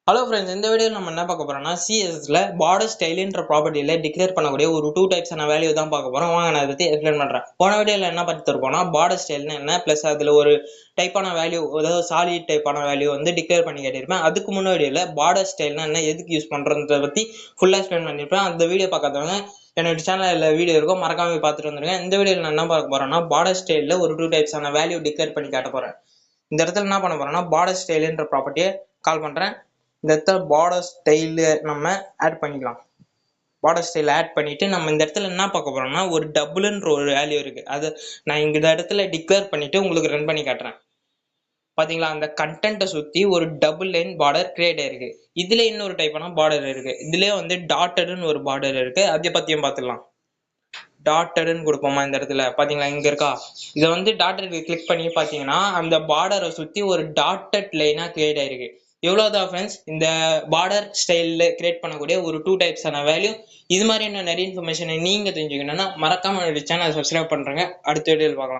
Hello friends, இந்த வீடியோவில் நம்ம என்ன பார்க்க போறோம்னா சிஎஸ்எஸ்ல பார்டர் ஸ்டைல்ன்ற ப்ராப்பர்ட்டியில டிக்ளேர் பண்ணக்கூடிய ஒரு டூ டைப்ஸான வேல்யூ தான் பார்க்க போறோம். வாங்க நான் அதை பற்றி எக்ஸ்பிளைன் பண்றேன். போன வீடியோவில் என்ன பார்த்துருப்போம்னா பார்டர் ஸ்டைல்னு என்ன ப்ளஸ் அதில் ஒரு டைப்பான வேல்யூ, அதாவது சாலிட் டைப்பான வேல்யூ வந்து டிக்ளேர் பண்ணி கேட்டிருப்பேன். அதுக்கு முன்னாடியில் பார்டர் ஸ்டைல்னா என்ன, எதுக்கு யூஸ் பண்றதை பற்றி ஃபுல்லாக எக்ஸ்பிளைன் பண்ணியிருப்பேன். அந்த வீடியோ பார்க்காதவங்க என்னோட சேனலில் வீடியோ இருக்கும், மறக்காம பார்த்துட்டு வந்துருங்க. இந்த வீடியோவில் நான் என்ன பார்க்க போறேன்னா பார்டர் ஸ்டைலில் ஒரு டூ டைப்ஸான வேல்யூ டிக்ளேர் பண்ணி காட்ட போறேன். இந்த இடத்துல என்ன பண்ண போறேன்னா பார்டர் ஸ்டைல்ன்ற ப்ராப்பர்ட்டியை கால் பண்றேன். இந்த இடத்துல பார்டர் ஸ்டைல் நம்ம ஆட் பண்ணிக்கலாம். பார்டர் ஸ்டைல் ஆட் பண்ணிட்டு நம்ம இந்த இடத்துல என்ன பார்க்க போறோம்னா ஒரு டபுள்ன்ற ஒரு வேல்யூ இருக்கு. அது நான் இந்த இடத்துல டிக்ளேர் பண்ணிட்டு உங்களுக்கு ரன் பண்ணி காட்டுறேன். பாத்தீங்களா, அந்த கண்டென்ட்டை சுத்தி ஒரு டபுள் லைன் பார்டர் கிரியேட் ஆயிருக்கு. இதுல இன்னொரு டைப்பான பார்டர் இருக்கு. இதுலயே வந்து டாட்டட்னு ஒரு பார்டர் இருக்கு. அதை பத்தியும் பார்த்துக்கலாம். டாட்டட்னு கொடுப்போமா இந்த இடத்துல, பாத்தீங்களா இங்க இருக்கா. இதை வந்து டாட்டட் கிளிக் பண்ணி பாத்தீங்கன்னா அந்த பார்டரை சுத்தி ஒரு டாட்டட் லைனா கிரியேட் ஆயிருக்கு. எவ்வளவுதான் ஃப்ரெண்ட்ஸ், இந்த பார்டர் ஸ்டைல்ல கிரியேட் பண்ணக்கூடிய ஒரு டூ டைப்ஸான வேல்யூ. இது மாதிரி நிறைய இன்ஃபர்மேஷன் நீங்க தெரிஞ்சுக்கணும்னா மறக்காம என்னோட சேனல் சப்ஸ்கிரைப் பண்றேங்க. அடுத்த வீடியோவில் பார்க்கலாம்.